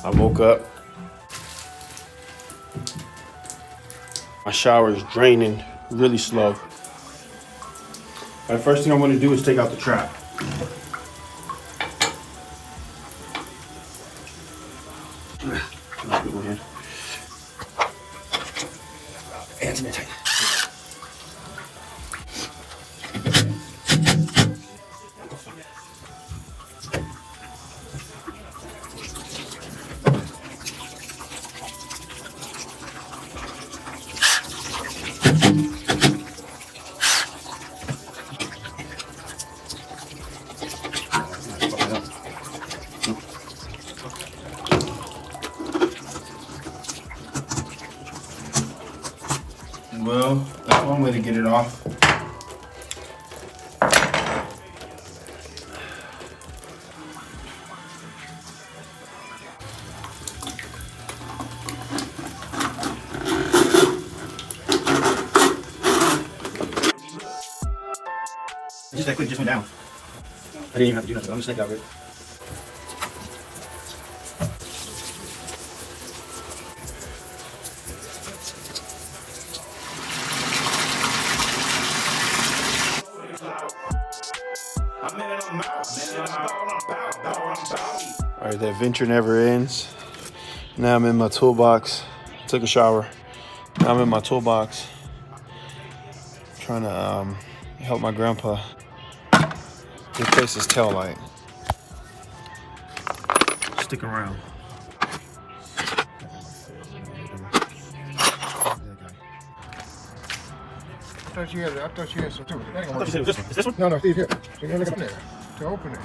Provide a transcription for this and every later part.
I woke up. My shower is draining really slow. The first thing I want to do is take out the trap. Well, that's one way to get it off. Just that quick, just went down. I didn't even have to do nothing. I'm just thinking of it. All right, that adventure never ends. Now I'm in my toolbox. Took a shower. Now I'm in my toolbox, trying to help my grandpa replace his tail light. Stick around. I thought you had some too. I thought you said it was this one. Is this one? No, Steve, here. So you gotta look up there to open it.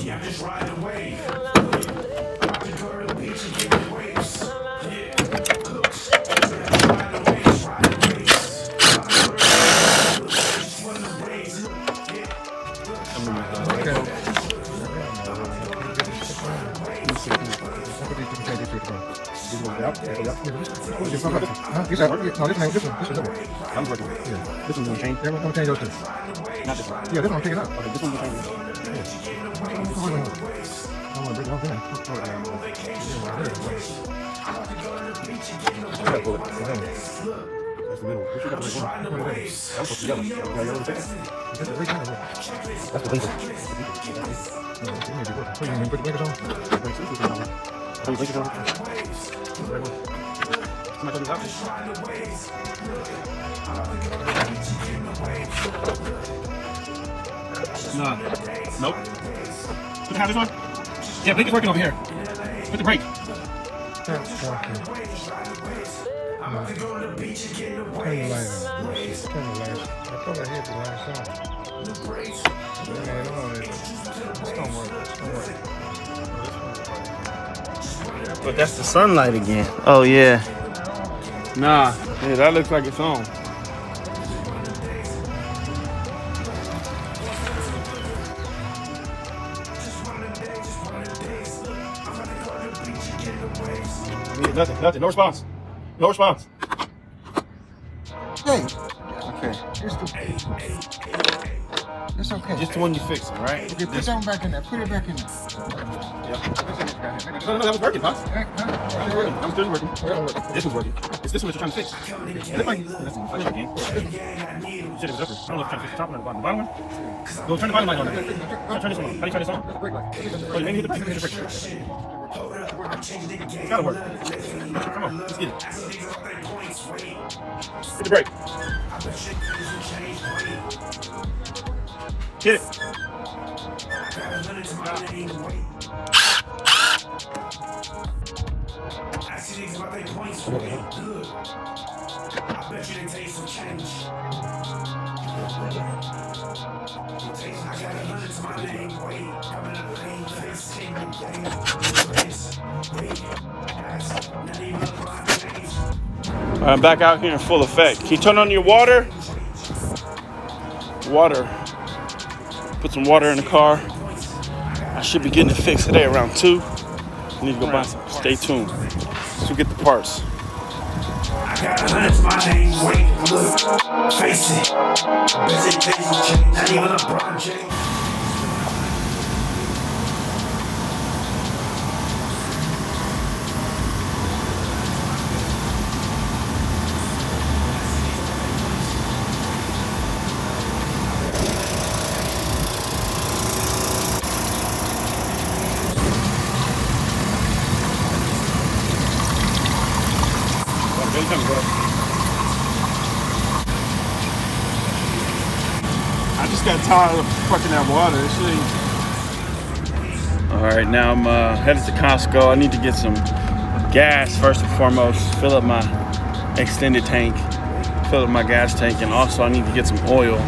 Yeah, I'm just riding away. About to go to the beach and get waves. Yeah, cooks. Riding waves, riding waves. Just one of the waves. I'm working. Yeah. This one's gonna change. I'm gonna change those two. Not this one. Yeah, this one, take it out. Okay, this one's gonna change. I'm gonna bring it off there. That's the middle. We should have this one. I'm supposed to yellow. You got yellow ticket? That's the blinker. Put the blinkers on. Put your blinkers on. Somebody told me Nah. Nope. Put the this one. Yeah, blinker's working over here. Put the brake. Turn the light on. Turn the light on. I thought I hit the lights on. It's gonna work. It's gonna work. But that's the sunlight again. Oh, yeah. Nah. Yeah, that looks like it's on. Nothing. No response. No response. Hey. Okay. It's okay. Just the one you fixed, right? Okay, put that one back in there. Put it back in there. Yep. No, that was working, Pops. That was still working. This one's working. It's this one that you're trying to fix. That's fine. That's fine again. You said it was upper. I don't know if you're trying to fix the top one or the bottom. The bottom one? Go turn the bottom light on there. Turn this one on. How do you turn this on? Oh, you maybe hit the brake. It's gotta work. Come on, let's get it. Hit the brake. Hit it. I bet you they taste some change. I got 100 to my name. Wait, coming up pain, face, tingling, All right, I'm back out here in full effect. Can you turn on your water? Water. Put some water in the car. I should be getting it fixed today around 2. I need to go buy some. Stay tuned. to get the parts. I got a hundred to my name, wait, look, face it. Busy things will change, not even LeBron James. I just got tired of fucking that water. All right, now I'm headed to Costco. I need to get some gas first and foremost. Fill up my extended tank. Fill up my gas tank, and also I need to get some oil.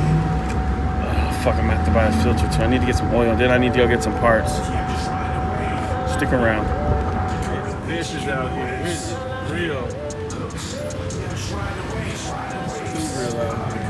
Fuck, I'm gonna have to buy a filter too. I need to get some oil. Then I need to go get some parts. Stick around. This is out here. It's real. Too real out here.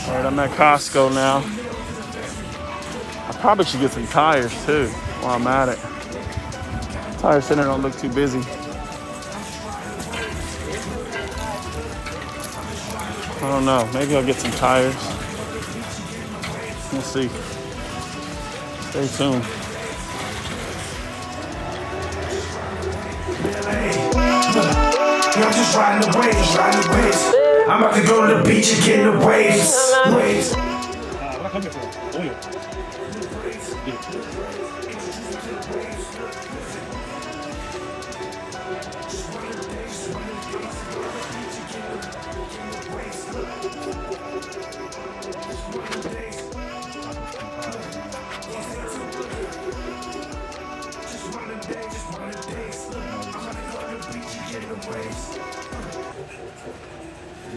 Alright, I'm at Costco now. I probably should get some tires too while I'm at it. Tire center don't look too busy. I don't know, maybe I'll get some tires. We'll see. Stay tuned. I'm just riding the waves, riding the waves. I'm about to go to the beach and get in the waves. Waves. What am I coming for? Oil.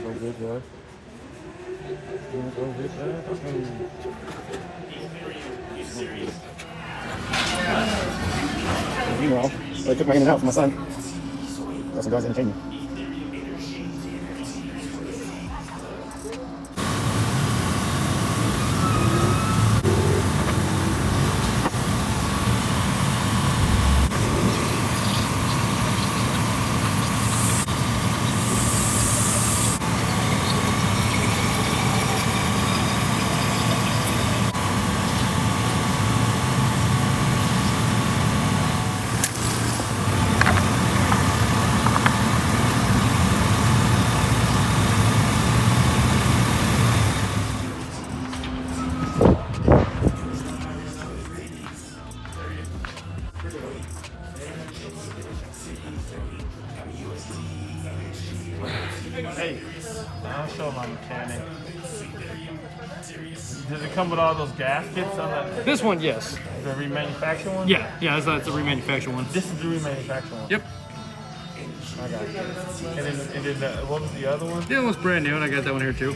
Go good, boy. Go good, you know, I took my in and out for my son. Got some guys entertaining. Hey, I'll show my mechanic. Does it come with all those gaskets on that? This one, yes. The remanufactured one? Yeah, it's a remanufactured one. This is the remanufactured one. Yep. I got it. And then what was the other one? The other one's brand new, and I got that one here too.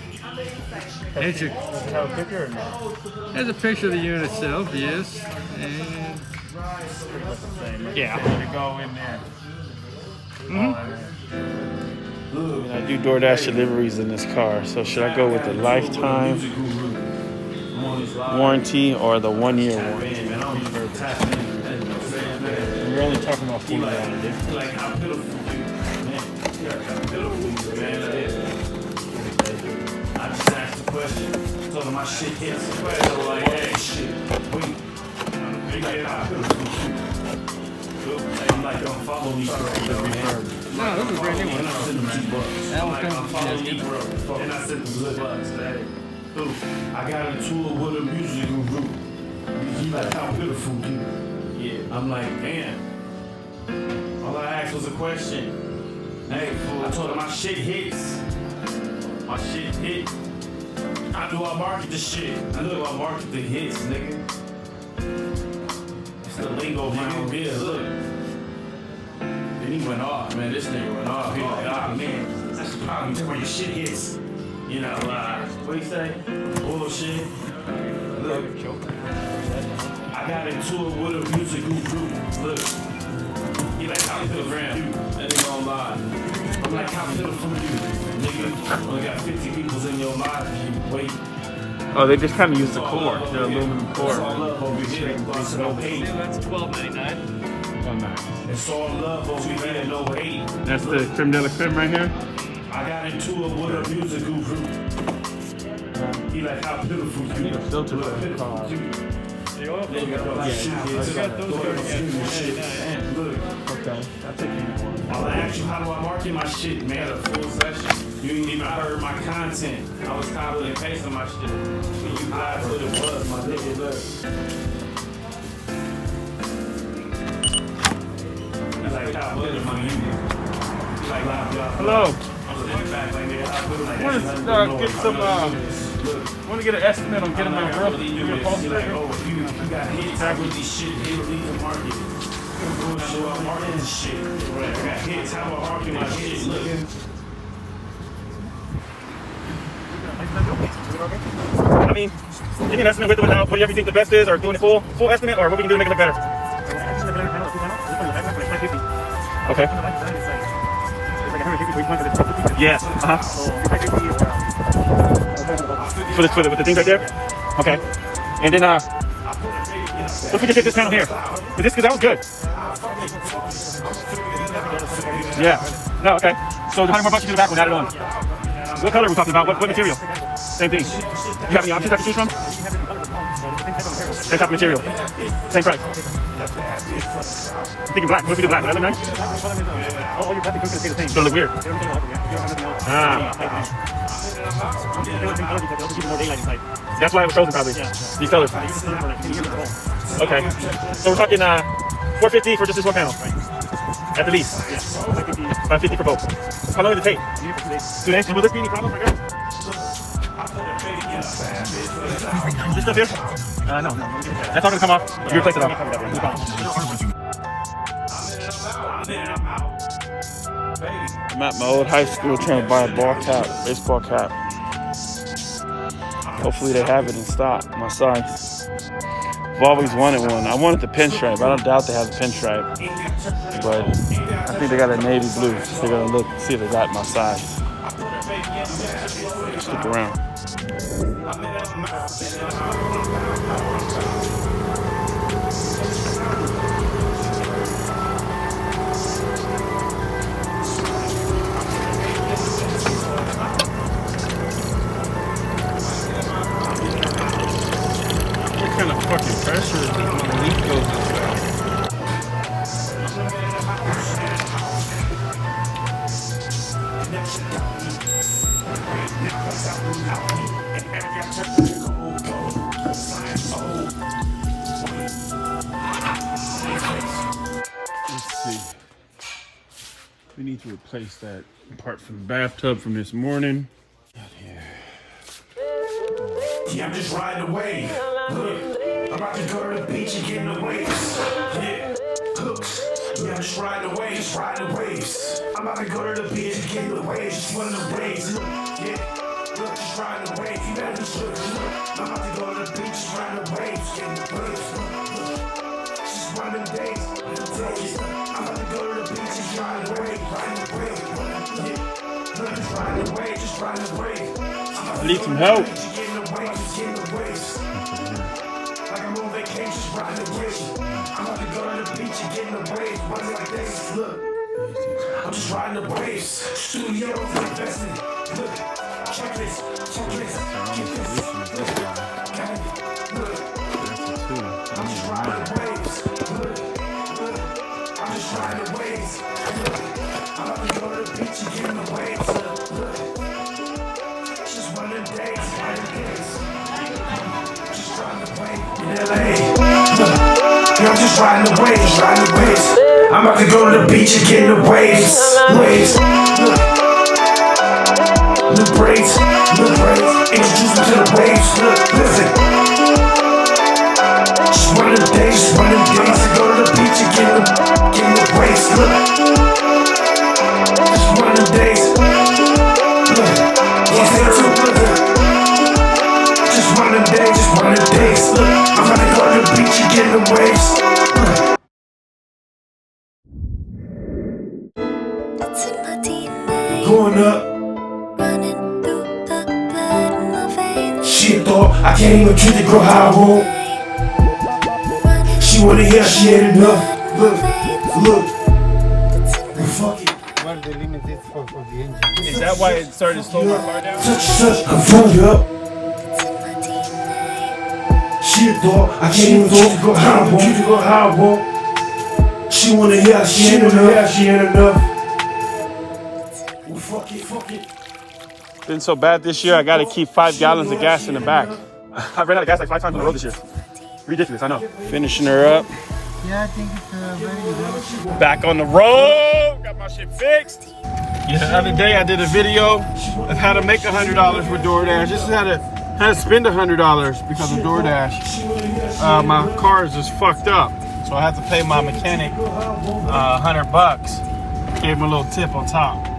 Does it have a picture or no? There's a picture of the unit itself, yes. And Pretty much the same. Right? Yeah. So you go in there. And I do Doordash deliveries in this car. So should I go with the lifetime warranty or the 1 year warranty? We're only talking about $40 difference. I just asked the question. Told him my shit hits. So like, hey, shit, wait. I'm like, don't follow me, bro. no, this is a brand new one. That one comes bro. And I sent them $2. Hey, I got a tour with a music group. He like, how pitiful you? Yeah. I'm like, damn. All I asked was a question. Hey, I told him my shit hits. My shit hit. I do I market the shit. I know I market the hits, nigga. It's the lingo around here, look. And he went off, man. This nigga went off. He was like, ah, man, that's the problem. You talk about your shit hits. You know, what do you say? Bullshit. Look, I got into it with a musical group. Look, he like, how to the gram. That nigga don't lie. I'm like, how to the food you? Nigga, only got 50 people in your life. You wait. Oh, they just kind of use the core, the aluminum core. It's all love over here. It's no hate. That's $12.99. Oh, nice. It's all love over here. No hate. That's the creme de la creme right here. I got into it with a musical group. He like, how pitiful you. need a filter for the car. Look, We got those going at $4.99. look. Okay. I'll take you one. I'll ask you, how do I market my shit, man? A full session. You ain't even heard my content. I was copying and pasting my shit. You lied to the buzz, my nigga, look. You like, how pitiful you. You like, Hello. I'm sitting back like, nigga, how pitiful. I want to get some, I want to get an estimate on getting my girl to do a pulse You like, oh, you got hits with this shit. They leave the market. Bullshit, I'm marketing this shit. I got hits. How do I market my shit? Look. I mean, give me an estimate with or without. What do you think the best is, or doing a full estimate, or what we can do to make it look better? Okay. Yes. For the with the things right there. Okay. And then let's we can take this panel here. Because that was good. Yeah. No. Okay. So how many more bucks you do the back one? Add it on. What color are we talking about? What material? Same thing. You have any options I can choose from? Same type of material. Same price. I'm thinking black. What if we do black? Would that look nice? It's gonna look weird. That's why it was chosen probably. These colors. Okay. So we're talking $450 for just this one panel. At the least. $550 for both. How long did it take? 2 days. And will this be any problem for girls? This stuff here? No. That's all gonna come off. You replace it off. I'm at my old high school trying to buy a baseball cap. Hopefully they have it in stock, my size. I've always wanted one. I wanted the pinstripe. I don't doubt they have the pinstripe. But I think they got a navy blue. So they're gonna look, see if they got my size. Stick around. What kind of fucking pressure is this when the leaf goes this way? Let's see. We need to replace that part from the bathtub from this morning. Not here. Yeah, I'm just riding away. Look, I'm about to go to the beach and get in the waves. Yeah, hooks. Yeah, I'm just riding away, just riding the waves. I'm about to go to the beach and get in the waves, just one of the waves. Look, yeah, look, just riding the waves. You better just look. I'm about to go to the beach, just riding the waves, get in the waves. Look, just one of them days. I'm about to go to the beach, just riding the waves, riding the waves. Yeah, look, just riding the waves, just riding the waves. I need some help. Like I'm on vacation, riding the waves. I'm about to go to the beach and get in the waves. One like this, look. I'm just riding the waves. Studio invested. Look, check this. Get this. Look, I'm just riding the waves. Look, I'm just riding the waves. Look, I'm about to go to the beach and get in the waves. Look, just one of them days. I'm just riding the waves, riding the waves. I'm about to go to the beach and get in the waves, waves. New braids, introduce me to the waves. Look, listen. Just one of the days, to go to the beach and get in the waves. Look. I'm gonna go to the beach and get them waves. It's in my DNA. Going up. Running through the blood in my veins. Shit, dog, I can't even treat the girl how I want. She wanna hear she ain't enough. Look. Fuck it. What the limit is for the engine? Is that why it started to slow my car down? Touch, confirm you up. Shit, dog, I can't even treat the girl how I want. She wanna hear she ain't enough. Well, fuck it. Been so bad this year, I gotta keep 5 gallons of gas in the back. I ran out of gas like 5 times on the road this year. Ridiculous, I know. Finishing her up. Yeah, I think it's very good. Back on the road, got my shit fixed. Yeah, the other day I did a video of how to make $100 with Doordash. This is how to spend $100 because of Doordash. My car is just fucked up, so I had to pay my mechanic $100. Gave him a little tip on top.